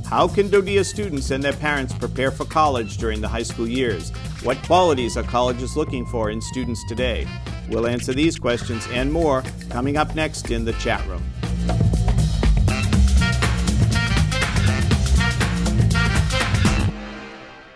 How can DoDEA students and their parents prepare for college during the high school years? What qualities are colleges looking for in students today? We'll answer these questions and more coming up next in the chat room.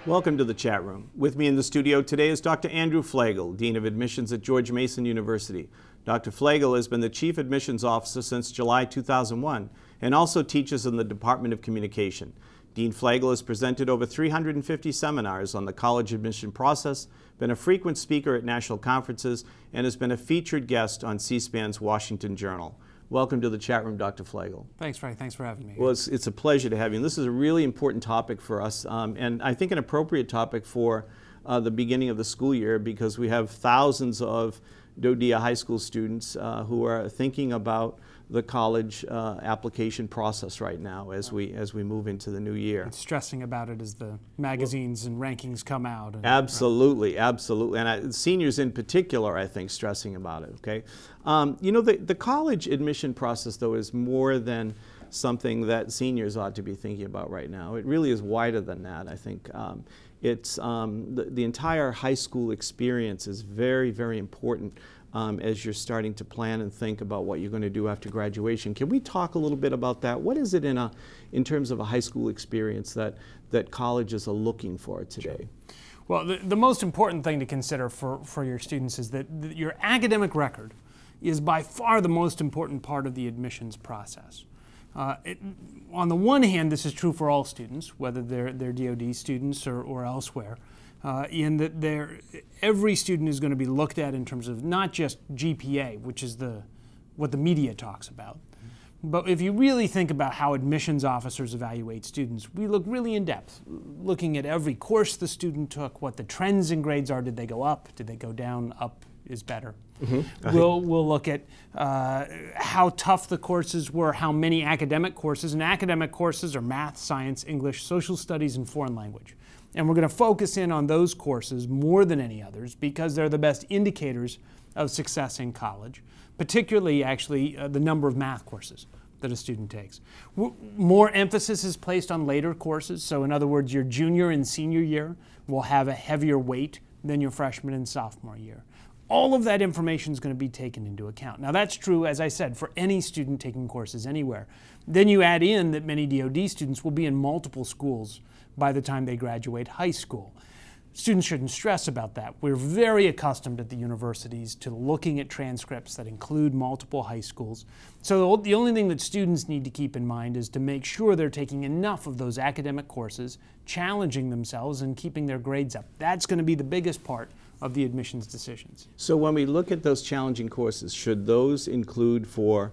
Welcome to the chat room. With me in the studio today is Dr. Andrew Flagel, Dean of Admissions at George Mason University. Dr. Flagel has been the Chief Admissions Officer since July 2001 and also teaches in the Department of Communication. Dean Flagel has presented over 350 seminars on the college admission process, been a frequent speaker at national conferences, and has been a featured guest on C-SPAN's Washington Journal. Welcome to the chat room, Dr. Flagel. Thanks, Frank. Thanks for having me. Well, it's a pleasure to have you. And this is a really important topic for us, and I think an appropriate topic for the beginning of the school year, because we have thousands of DoDEA high school students who are thinking about the college application process right now as we move into the new year. And stressing about it as the magazines and rankings come out. And, absolutely, absolutely. And seniors in particular, I think, stressing about it, okay? You know, the college admission process, though, is more than something that seniors ought to be thinking about right now. It really is wider than that, I think. It's the entire high school experience is very, very important as you're starting to plan and think about what you're going to do after graduation. Can we talk a little bit about that? What is it in terms of a high school experience that colleges are looking for today? Well, the most important thing to consider for your students is that your academic record is by far the most important part of the admissions process. On the one hand, this is true for all students, whether they're DoD students or elsewhere, in that every student is going to be looked at in terms of not just GPA, which is what the media talks about, but if you really think about how admissions officers evaluate students, we look really in depth, looking at every course the student took, what the trends in grades are. Did they go up? Did they go down? Up is better. Mm-hmm. We'll look at how tough the courses were, how many academic courses, and academic courses are math, science, English, social studies, and foreign language. And we're going to focus in on those courses more than any others because they're the best indicators of success in college, particularly actually the number of math courses that a student takes. More emphasis is placed on later courses, so in other words, your junior and senior year will have a heavier weight than your freshman and sophomore year. All of that information is going to be taken into account. Now that's true, as I said, for any student taking courses anywhere. Then you add in that many DoD students will be in multiple schools by the time they graduate high school. Students shouldn't stress about that. We're very accustomed at the universities to looking at transcripts that include multiple high schools. So the only thing that students need to keep in mind is to make sure they're taking enough of those academic courses, challenging themselves and keeping their grades up. That's going to be the biggest part of the admissions decisions. So when we look at those challenging courses, should those include for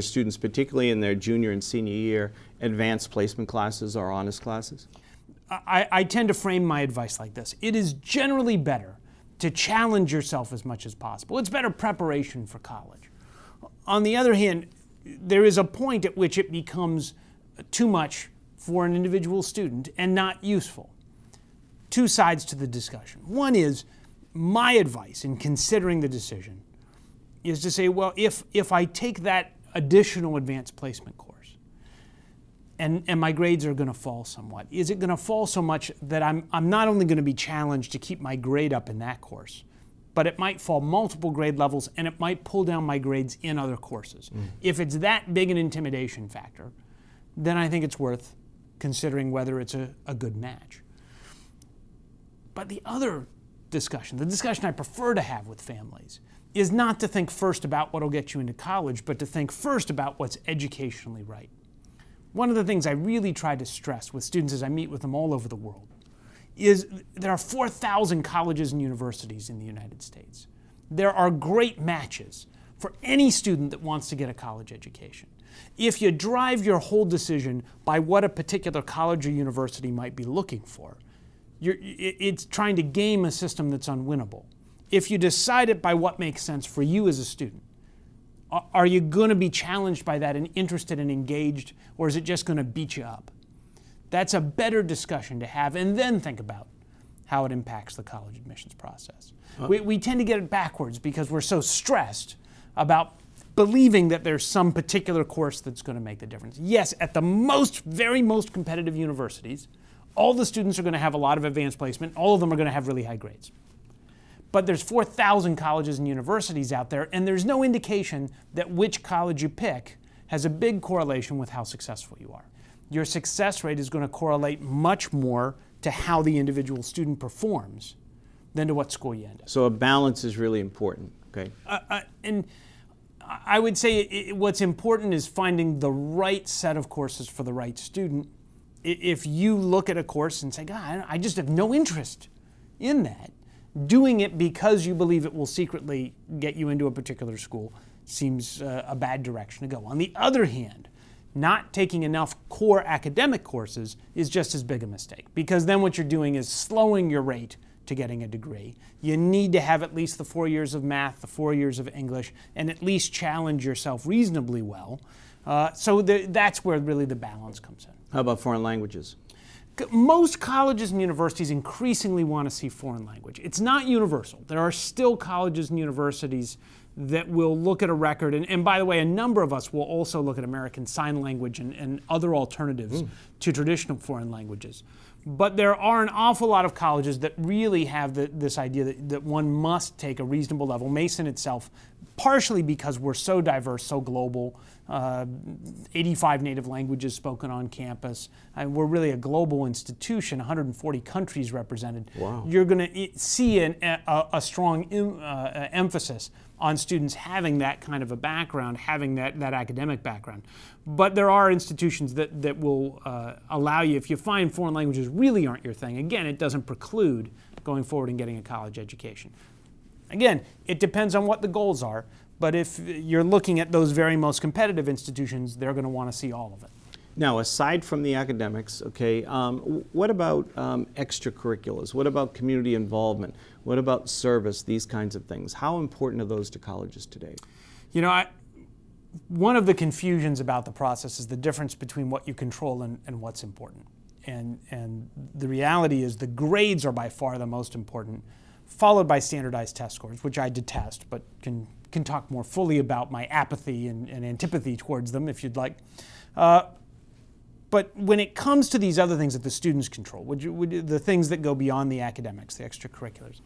students, particularly in their junior and senior year, advanced placement classes or honors classes? I tend to frame my advice like this. It is generally better to challenge yourself as much as possible. It's better preparation for college. On the other hand, there is a point at which it becomes too much for an individual student and not useful. Two sides to the discussion. One is, my advice in considering the decision is to say, well, if I take that additional advanced placement course and my grades are going to fall somewhat, is it going to fall so much that I'm not only going to be challenged to keep my grade up in that course, but it might fall multiple grade levels and it might pull down my grades in other courses. If it's that big an intimidation factor, then I think it's worth considering whether it's a good match. But the other discussion, the discussion I prefer to have with families, is not to think first about what will get you into college, but to think first about what's educationally right. One of the things I really try to stress with students as I meet with them all over the world is there are 4,000 colleges and universities in the United States. There are great matches for any student that wants to get a college education. If you drive your whole decision by what a particular college or university might be looking for, it's trying to game a system that's unwinnable. If you decide it by what makes sense for you as a student, are you going to be challenged by that and interested and engaged, or is it just going to beat you up? That's a better discussion to have, and then think about how it impacts the college admissions process. We tend to get it backwards because we're so stressed about believing that there's some particular course that's going to make the difference. Yes, at the very most competitive universities, all the students are going to have a lot of advanced placement. All of them are going to have really high grades. But there's 4,000 colleges and universities out there, and there's no indication that which college you pick has a big correlation with how successful you are. Your success rate is going to correlate much more to how the individual student performs than to what school you end up. So a balance is really important, okay? And I would say what's important is finding the right set of courses for the right student. If you look at a course and say, God, I just have no interest in that, doing it because you believe it will secretly get you into a particular school seems a bad direction to go. On the other hand, not taking enough core academic courses is just as big a mistake, because then what you're doing is slowing your rate to getting a degree. You need to have at least the 4 years of math, the 4 years of English, and at least challenge yourself reasonably well. So that's where really the balance comes in. How about foreign languages? Most colleges and universities increasingly want to see foreign language. It's not universal. There are still colleges and universities that will look at a record, and by the way, a number of us will also look at American Sign Language and other alternatives to traditional foreign languages. But there are an awful lot of colleges that really have this idea that one must take a reasonable level. Mason itself, partially because we're so diverse, so global, 85 native languages spoken on campus. We're really a global institution, 140 countries represented. Wow. You're going to see a strong emphasis on students having that kind of a background, having that academic background. But there are institutions that will allow you, if you find foreign languages really aren't your thing, again, it doesn't preclude going forward and getting a college education. Again, it depends on what the goals are, but if you're looking at those very most competitive institutions, they're going to want to see all of it. Now, aside from the academics, okay, what about extracurriculars? What about community involvement? What about service, these kinds of things? How important are those to colleges today? You know, one of the confusions about the process is the difference between what you control and what's important. And the reality is the grades are by far the most important, followed by standardized test scores, which I detest, but can talk more fully about my apathy and antipathy towards them if you'd like. But when it comes to these other things that the students control, the things that go beyond the academics, the extracurriculars,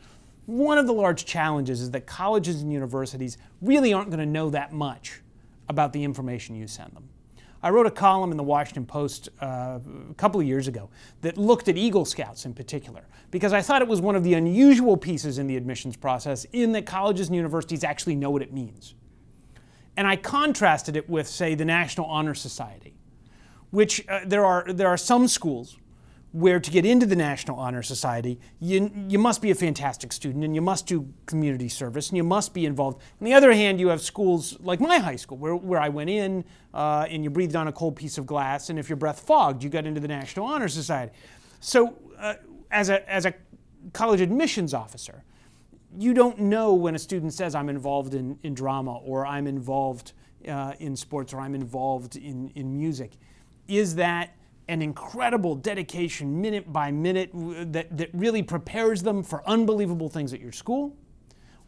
one of the large challenges is that colleges and universities really aren't going to know that much about the information you send them. I wrote a column in the Washington Post a couple of years ago that looked at Eagle Scouts in particular, because I thought it was one of the unusual pieces in the admissions process in that colleges and universities actually know what it means. And I contrasted it with, say, the National Honor Society, which there are some schools where to get into the National Honor Society, you must be a fantastic student and you must do community service and you must be involved. On the other hand, you have schools like my high school where I went in and you breathed on a cold piece of glass, and if your breath fogged, you got into the National Honor Society. So as a college admissions officer, you don't know when a student says I'm involved in drama, or I'm involved in sports, or I'm involved in music. Is that an incredible dedication minute by minute that really prepares them for unbelievable things at your school?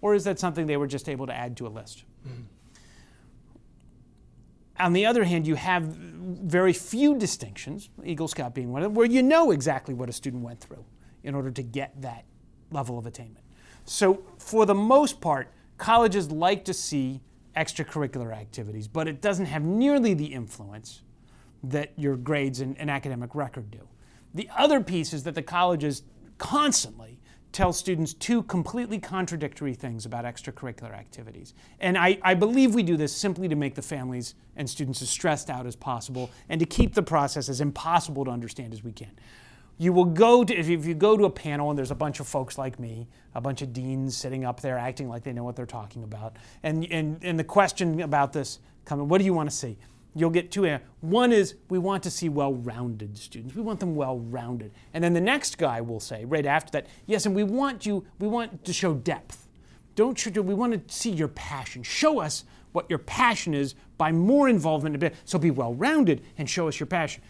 Or is that something they were just able to add to a list? Mm-hmm. On the other hand, you have very few distinctions, Eagle Scout being one of them, where you know exactly what a student went through in order to get that level of attainment. So for the most part, colleges like to see extracurricular activities, but it doesn't have nearly the influence that your grades and academic record do. The other piece is that the colleges constantly tell students two completely contradictory things about extracurricular activities. And I believe we do this simply to make the families and students as stressed out as possible and to keep the process as impossible to understand as we can. You will go to, if you go to a panel and there's a bunch of folks like me, a bunch of deans sitting up there acting like they know what they're talking about, and the question about this coming, what do you want to see? You'll get two answers. One is, we want to see well-rounded students. We want them well-rounded. And then the next guy will say, right after that, yes, and we want to show depth. We want to see your passion. Show us what your passion is by more involvement. So be well-rounded and show us your passion.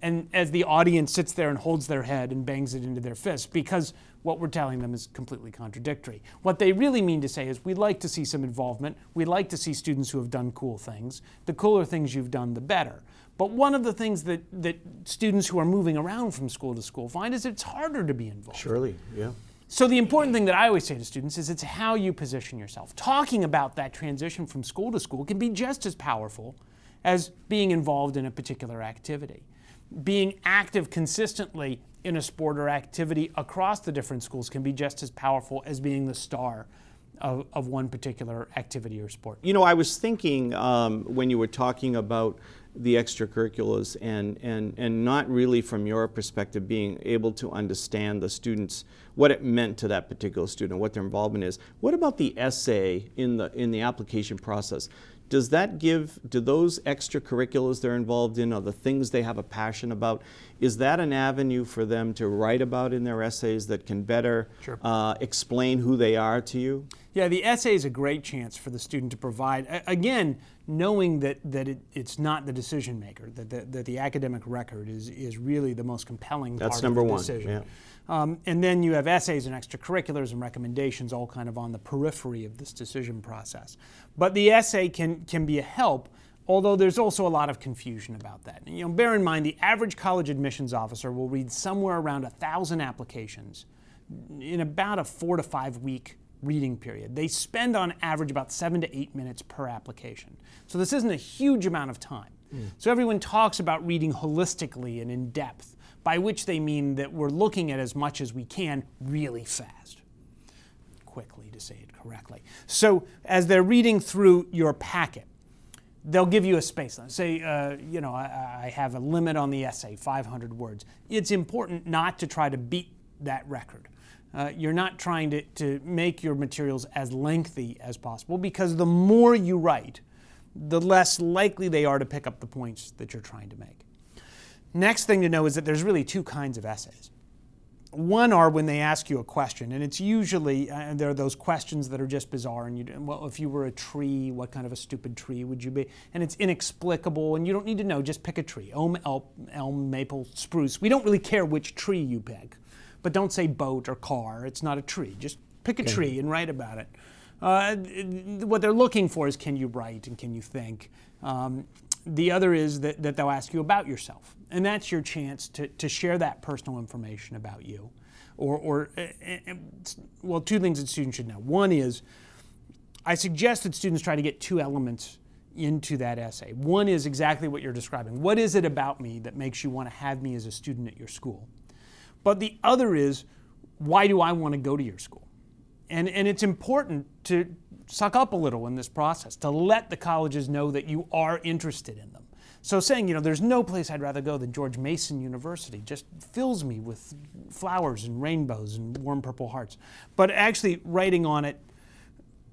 and as the audience sits there and holds their head and bangs it into their fist, because what we're telling them is completely contradictory. What they really mean to say is, we'd like to see some involvement, we'd like to see students who have done cool things. The cooler things you've done, the better. But one of the things that students who are moving around from school to school find is it's harder to be involved. Surely, yeah. So the important thing that I always say to students is it's how you position yourself. Talking about that transition from school to school can be just as powerful as being involved in a particular activity. Being active consistently in a sport or activity across the different schools can be just as powerful as being the star of one particular activity or sport. You know, I was thinking when you were talking about the extracurriculars and not really from your perspective being able to understand the students, what it meant to that particular student, what their involvement is. What about the essay in the application process? Does that give, do those extracurriculars they're involved in, or the things they have a passion about, is that an avenue for them to write about in their essays that can better explain who they are to you? Yeah, the essay is a great chance for the student to provide, again, knowing that it's not the decision maker, that the academic record is really the most compelling part of the decision. Yeah. And then you have essays and extracurriculars and recommendations all kind of on the periphery of this decision process. But the essay can be a help, although there's also a lot of confusion about that. And, you know, bear in mind, the average college admissions officer will read somewhere around 1,000 applications in about a 4 to 5 week reading period. They spend on average about 7 to 8 minutes per application. So this isn't a huge amount of time. So everyone talks about reading holistically and in depth, by which they mean that we're looking at as much as we can really fast. Quickly, to say it correctly. So as they're reading through your packet, they'll give you a space limit. Say, you know, I have a limit on the essay, 500 words. It's important not to try to beat that record. You're not trying to make your materials as lengthy as possible, because the more you write, the less likely they are to pick up the points that you're trying to make. Next thing to know is that there's really two kinds of essays. One are when they ask you a question, and it's usually, there are those questions that are just bizarre, and well, if you were a tree, what kind of a stupid tree would you be? And it's inexplicable, and you don't need to know, just pick a tree. Elm, maple, spruce. We don't really care which tree you pick, but don't say boat or car. It's not a tree. Just pick a tree and write about it. What they're looking for is, can you write and can you think? The other is that they'll ask you about yourself. And that's your chance to share that personal information about you. Well, two things that students should know. One is, I suggest that students try to get two elements into that essay. One is exactly what you're describing. What is it about me that makes you want to have me as a student at your school? But the other is, why do I want to go to your school? And it's important to suck up a little in this process, to let the colleges know that you are interested in them. So saying, you know, there's no place I'd rather go than George Mason University just fills me with flowers and rainbows and warm purple hearts. But actually writing on it,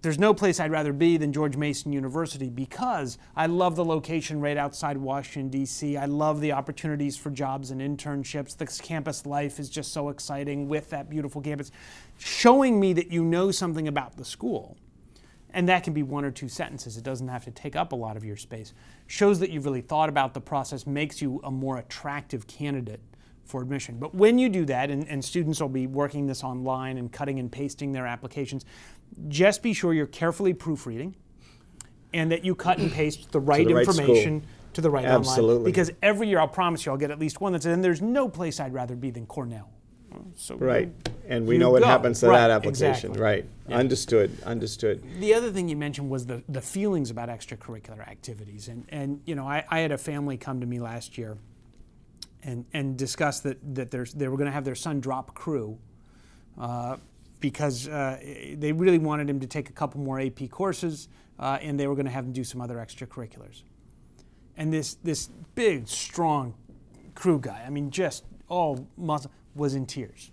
there's no place I'd rather be than George Mason University, because I love the location right outside Washington, D.C. I love the opportunities for jobs and internships. The campus life is just so exciting with that beautiful campus. Showing me that you know something about the school, and that can be 1 or 2 sentences. It doesn't have to take up a lot of your space. Shows that you've really thought about the process, makes you a more attractive candidate for admission. But when you do that, and students will be working this online and cutting and pasting their applications, just be sure you're carefully proofreading and that you cut and paste the right information to the right online. Because every year, I'll promise you, I'll get at least one that says, and there's no place I'd rather be than Cornell. So and we know what happens to that application. Exactly. Yeah. Understood. The other thing you mentioned was the feelings about extracurricular activities. And you know, I had a family come to me last year and discuss that they were going to have their son drop crew because they really wanted him to take a couple more AP courses, and they were going to have him do some other extracurriculars. And this big, strong crew guy, I mean, just all muscle, was in tears.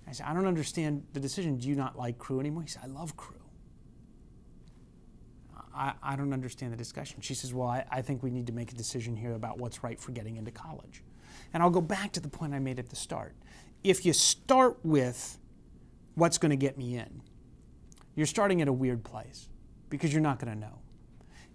I said, I don't understand the decision. Do you not like crew anymore? He said, I love crew. I don't understand the discussion. She says, well, I think we need to make a decision here about what's right for getting into college. And I'll go back to the point I made at the start. If you start with what's going to get me in, you're starting at a weird place, because you're not going to know.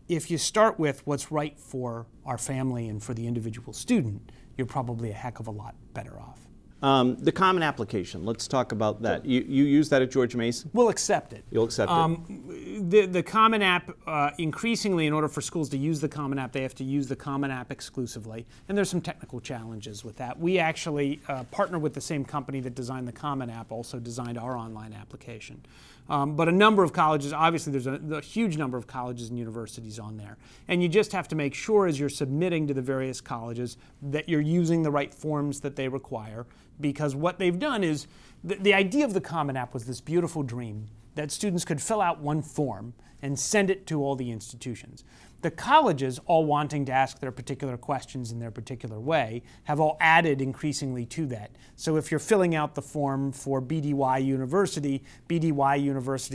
if you start with what's right for our family and for the individual student, you're probably a heck of a lot better off. The Common Application, let's talk about that. You use that at George Mason? We'll accept it. You'll accept it? The Common App, increasingly in order for schools to use the Common App, they have to use the Common App exclusively. And there's some technical challenges with that. We actually partner with the same company that designed the Common App, also designed our online application. But a number of colleges, obviously there's a huge number of colleges and universities on there. And you just have to make sure as you're submitting to the various colleges that you're using the right forms that they require. Because what they've done is, the idea of the Common App was this beautiful dream that students could fill out one form and send it to all the institutions. The colleges, all wanting to ask their particular questions in their particular way, have all added increasingly to that. So if you're filling out the form for BDY University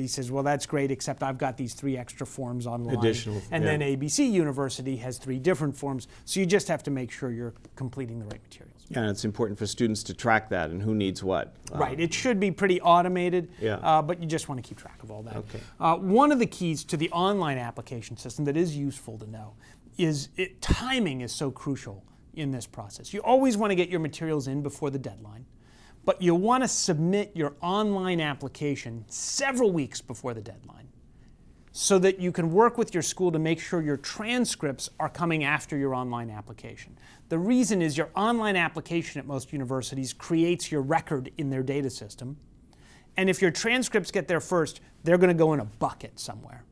says, well, that's great, except I've got these 3 extra forms online. Additional, and then ABC University has 3 different forms. So you just have to make sure you're completing the right materials. Yeah, and it's important for students to track that and who needs what. Right, it should be pretty automated, but you just want to keep track of all that. Okay. One of the keys to the online application system that is useful to know is timing is so crucial in this process. You always want to get your materials in before the deadline, but you want to submit your online application several weeks before the deadline so that you can work with your school to make sure your transcripts are coming after your online application. The reason is your online application at most universities creates your record in their data system, and if your transcripts get there first, they're going to go in a bucket somewhere.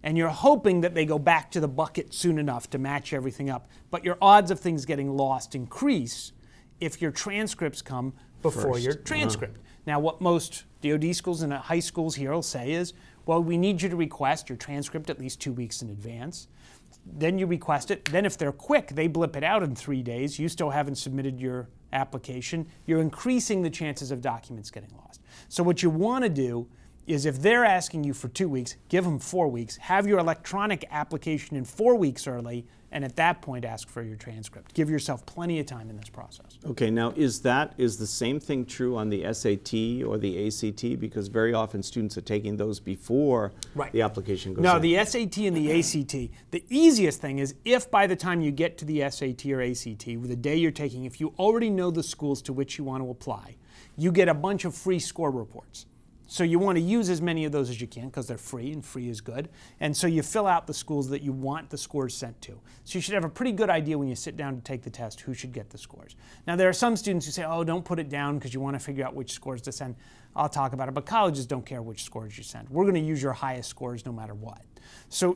And you're hoping that they go back to the bucket soon enough to match everything up, but your odds of things getting lost increase if your transcripts come before first. Your transcript. Now, what most DoD schools and high schools here will say is, well, we need you to request your transcript at least 2 weeks in advance. Then you request it. Then if they're quick, they blip it out in 3 days. You still haven't submitted your application. You're increasing the chances of documents getting lost. So what you want to do is if they're asking you for 2 weeks, give them 4 weeks. Have your electronic application in 4 weeks early, and at that point ask for your transcript. Give yourself plenty of time in this process. Okay, now is the same thing true on the SAT or the ACT? Because very often students are taking those before the application goes in. No, the SAT and the ACT, the easiest thing is if by the time you get to the SAT or ACT, the day you're taking, if you already know the schools to which you want to apply, you get a bunch of free score reports. So you want to use as many of those as you can because they're free, and free is good. And so you fill out the schools that you want the scores sent to. So you should have a pretty good idea when you sit down to take the test who should get the scores. Now there are some students who say, oh, don't put it down because you want to figure out which scores to send. I'll talk about it, but colleges don't care which scores you send. We're going to use your highest scores no matter what. So,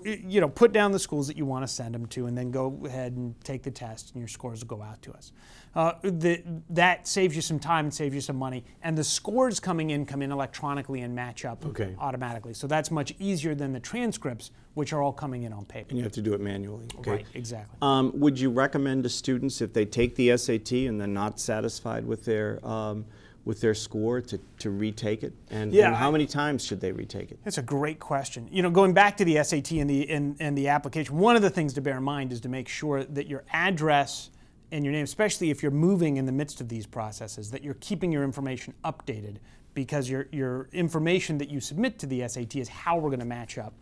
put down the schools that you want to send them to and then go ahead and take the test and your scores will go out to us. That saves you some time and saves you some money. And the scores come in electronically and match up automatically. So that's much easier than the transcripts, which are all coming in on paper. And you have to do it manually. Okay. Right, exactly. Would you recommend to students if they take the SAT and they're not satisfied with their score to retake it? And how many times should they retake it? That's a great question. Going back to the SAT and the application, one of the things to bear in mind is to make sure that your address and your name, especially if you're moving in the midst of these processes, that you're keeping your information updated, because your information that you submit to the SAT is how we're going to match up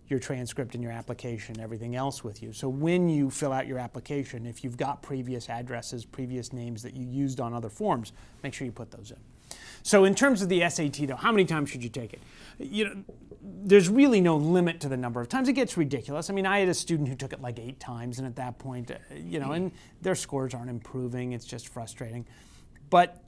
your transcript and your application and everything else with you. So when you fill out your application, if you've got previous addresses, previous names that you used on other forms, make sure you put those in. So in terms of the SAT, though, how many times should you take it? There's really no limit to the number of times. It gets ridiculous. I mean, I had a student who took it like 8 times, and at that point, and their scores aren't improving. It's just frustrating. But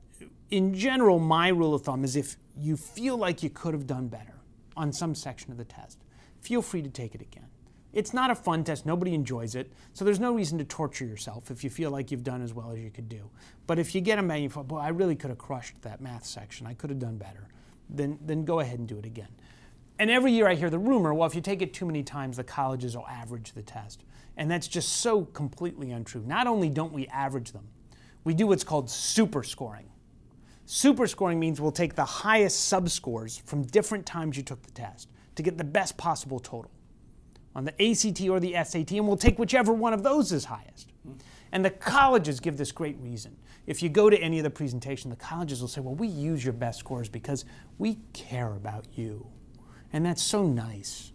in general, my rule of thumb is if you feel like you could have done better on some section of the test, feel free to take it again. It's not a fun test. Nobody enjoys it. So there's no reason to torture yourself if you feel like you've done as well as you could do. But if you get a and you feel, boy, I really could have crushed that math section. I could have done better. Then go ahead and do it again. And every year I hear the rumor, well, if you take it too many times, the colleges will average the test. And that's just so completely untrue. Not only don't we average them, we do what's called super scoring. Super scoring means we'll take the highest sub-scores from different times you took the test to get the best possible total on the ACT or the SAT, and we'll take whichever one of those is highest. And the colleges give this great reason. If you go to any of the presentation, the colleges will say, well, we use your best scores because we care about you. And that's so nice.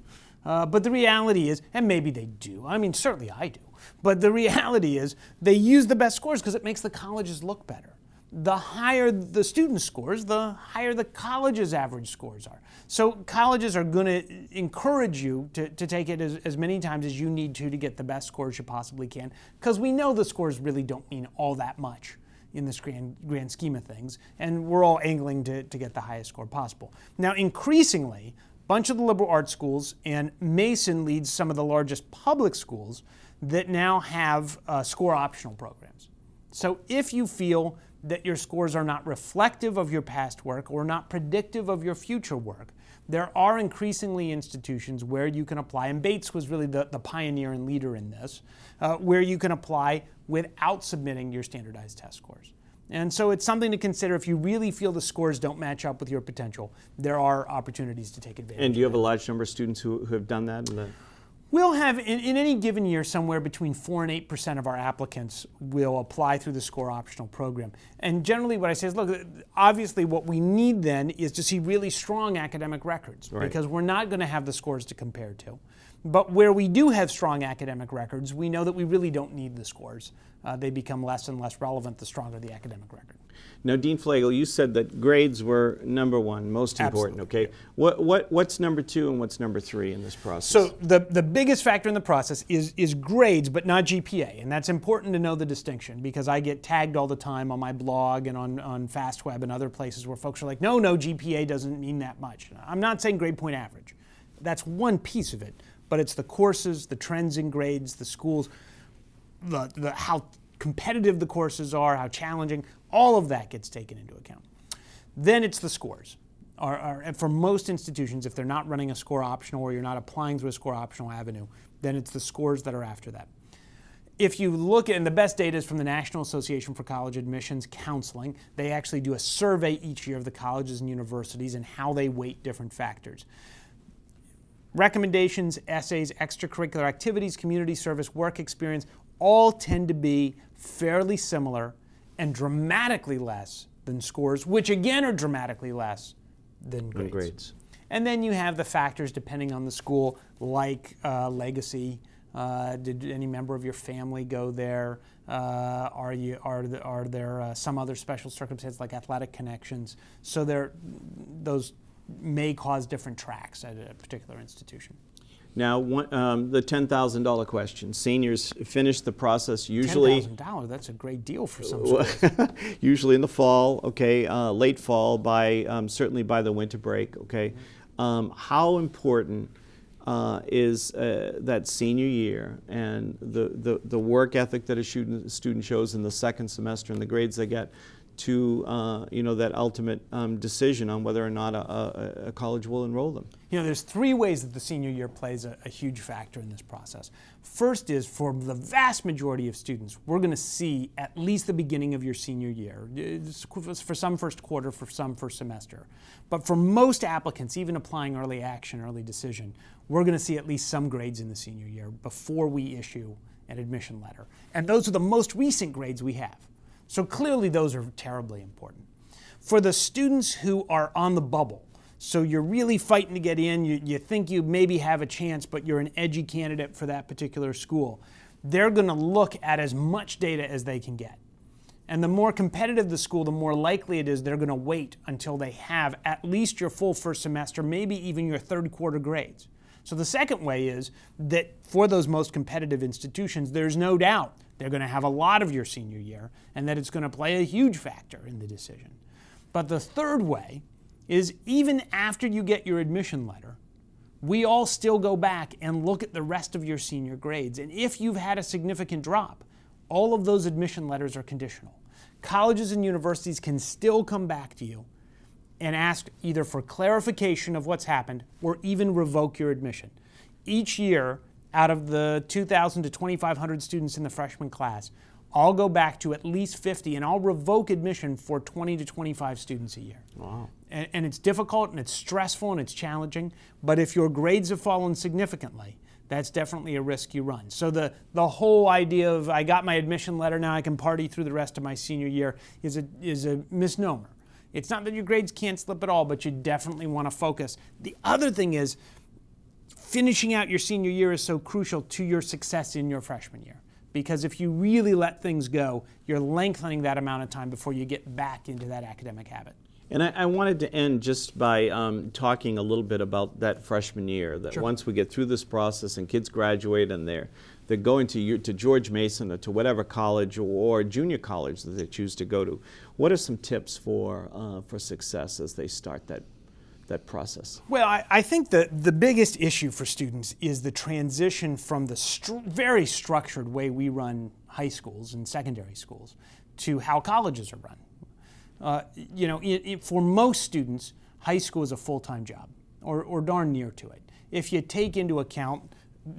But the reality is, and maybe they do, I mean, certainly I do, but the reality is they use the best scores because it makes the colleges look better. The higher the student scores, the higher the college's average scores are. So colleges are going to encourage you to take it as many times as you need to get the best scores you possibly can, because we know the scores really don't mean all that much in this grand scheme of things, and we're all angling to get the highest score possible. Now, increasingly, a bunch of the liberal arts schools, and Mason leads some of the largest public schools that now have score optional programs. So if you feel that your scores are not reflective of your past work or not predictive of your future work, there are increasingly institutions where you can apply, and Bates was really the pioneer and leader in this, where you can apply without submitting your standardized test scores. And so it's something to consider if you really feel the scores don't match up with your potential. There are opportunities to take advantage. And do you have a large number of students who have done that? We'll have, in any given year, somewhere between 4 and 8% of our applicants will apply through the score optional program. And generally what I say is, look, obviously what we need then is to see really strong academic records, right, because we're not going to have the scores to compare to. But where we do have strong academic records, we know that we really don't need the scores. They become less and less relevant the stronger the academic record. Now, Dean Flagel, you said that grades were number one, most important. Absolutely. Okay, what's number two and what's number three in this process? So the biggest factor in the process is grades, but not GPA, and that's important to know the distinction, because I get tagged all the time on my blog and on FastWeb and other places where folks are like, no, GPA doesn't mean that much. I'm not saying grade point average. That's one piece of it, but it's the courses, the trends in grades, the schools, how competitive the courses are, how challenging, all of that gets taken into account. Then it's the scores. And for most institutions, if they're not running a score optional or you're not applying through a score optional avenue, then it's the scores that are after that. If you look at, and the best data is from the National Association for College Admissions Counseling, they actually do a survey each year of the colleges and universities and how they weight different factors. Recommendations, essays, extracurricular activities, community service, work experience, all tend to be fairly similar and dramatically less than scores, which again are dramatically less than grades. And then you have the factors depending on the school, like legacy. Did any member of your family go there? Are there some other special circumstances like athletic connections? So those may cause different tracks at a particular institution. Now, the $10,000 question. Seniors finish the process usually... $10,000, that's a great deal for some schools. Usually in the fall, okay, late fall, certainly by the winter break, okay. How important is that senior year and the work ethic that a student shows in the second semester and the grades they get to that ultimate decision on whether or not a college will enroll them? There's three ways that the senior year plays a huge factor in this process. First is, for the vast majority of students, we're going to see at least the beginning of your senior year. For some first quarter, for some first semester. But for most applicants, even applying early action, early decision, we're going to see at least some grades in the senior year before we issue an admission letter. And those are the most recent grades we have. So clearly those are terribly important. For the students who are on the bubble, so you're really fighting to get in, you think you maybe have a chance, but you're an edgy candidate for that particular school, they're going to look at as much data as they can get. And the more competitive the school, the more likely it is they're going to wait until they have at least your full first semester, maybe even your third quarter grades. So the second way is that for those most competitive institutions, there's no doubt they're going to have a lot of your senior year and that it's going to play a huge factor in the decision. But the third way is, even after you get your admission letter, we all still go back and look at the rest of your senior grades. And if you've had a significant drop, all of those admission letters are conditional. Colleges and universities can still come back to you and ask either for clarification of what's happened or even revoke your admission. Each year, out of the 2,000 to 2,500 students in the freshman class, I'll go back to at least 50 and I'll revoke admission for 20 to 25 students a year. Wow. And it's difficult and it's stressful and it's challenging, but if your grades have fallen significantly, that's definitely a risk you run. So the whole idea of, I got my admission letter, now I can party through the rest of my senior year, is a misnomer. It's not that your grades can't slip at all, but you definitely want to focus. The other thing is, finishing out your senior year is so crucial to your success in your freshman year. Because if you really let things go, you're lengthening that amount of time before you get back into that academic habit. And I wanted to end just by talking a little bit about that freshman year, that once we get through this process and kids graduate and they're going to George Mason or to whatever college or junior college that they choose to go to, what are some tips for success as they start that process? Well, I think the biggest issue for students is the transition from the very structured way we run high schools and secondary schools to how colleges are run. For most students, high school is a full-time job, or darn near to it. If you take into account,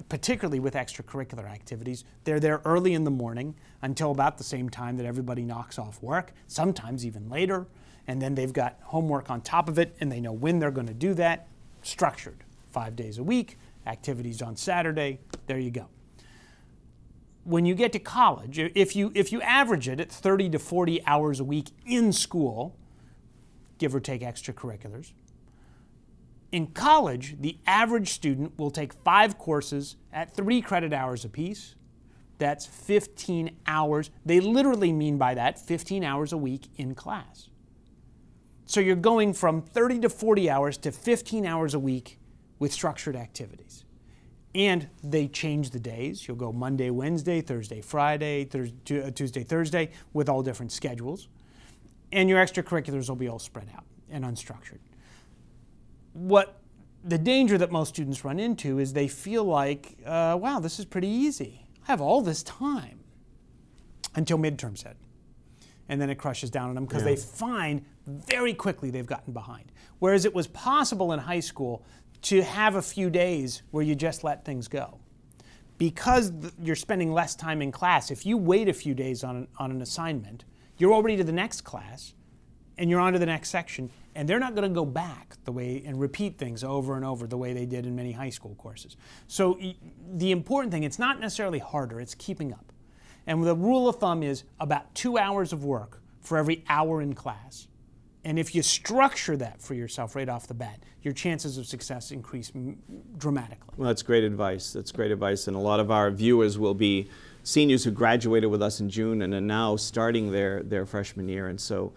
particularly with extracurricular activities, they're there early in the morning until about the same time that everybody knocks off work, sometimes even later, and then they've got homework on top of it, and they know when they're going to do that, structured, 5 days a week, activities on Saturday, there you go. When you get to college, if you average it at 30 to 40 hours a week in school, give or take extracurriculars, in college, the average student will take 5 courses at 3 credit hours apiece. That's 15 hours. They literally mean by that 15 hours a week in class. So you're going from 30 to 40 hours to 15 hours a week with structured activities. And they change the days. You'll go Monday, Wednesday, Thursday, Friday, Tuesday, Thursday, with all different schedules. And your extracurriculars will be all spread out and unstructured. The danger that most students run into is they feel like, wow, this is pretty easy. I have all this time until midterms hit. And then it crushes down on them because they find very quickly they've gotten behind. Whereas it was possible in high school to have a few days where you just let things go. Because you're spending less time in class, if you wait a few days on an assignment, you're already to the next class, and you're on to the next section, and they're not going to go back the way and repeat things over and over the way they did in many high school courses. So the important thing, it's not necessarily harder, it's keeping up. And the rule of thumb is about 2 hours of work for every hour in class. And if you structure that for yourself right off the bat, your chances of success increase dramatically. Well, that's great advice. That's great advice. And a lot of our viewers will be seniors who graduated with us in June and are now starting their freshman year. And so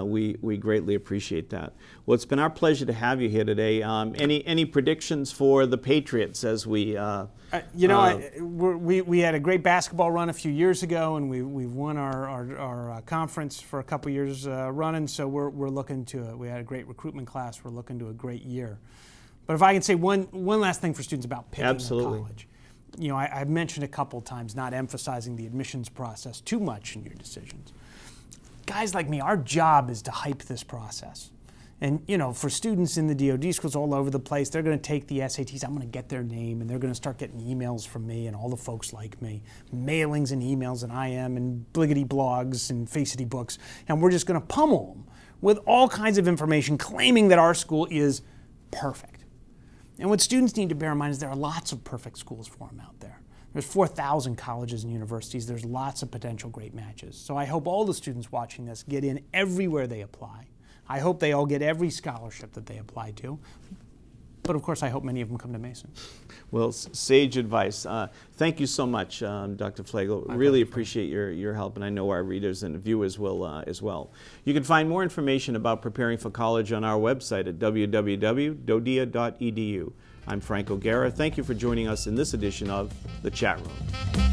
we greatly appreciate that. Well, it's been our pleasure to have you here today. Any predictions for the Patriots as we... we had a great basketball run a few years ago, and we won our conference for a couple years running. So we're looking to it. We had a great recruitment class. We're looking to a great year. But if I can say one last thing for students about picking a college. I've mentioned a couple times not emphasizing the admissions process too much in your decisions. Guys like me, our job is to hype this process. And, for students in the DoD schools all over the place, they're going to take the SATs. I'm going to get their name, and they're going to start getting emails from me and all the folks like me, mailings and emails and IM and bliggity blogs and facety books, and we're just going to pummel them with all kinds of information claiming that our school is perfect. And what students need to bear in mind is there are lots of perfect schools for them out there. There's 4,000 colleges and universities. There's lots of potential great matches. So I hope all the students watching this get in everywhere they apply. I hope they all get every scholarship that they apply to. But of course, I hope many of them come to Mason. Well, sage advice. Thank you so much, Dr. Flagel. Really appreciate your help, and I know our readers and viewers will as well. You can find more information about preparing for college on our website at www.dodea.edu. I'm Frank O'Gara. Thank you for joining us in this edition of The Chat Room.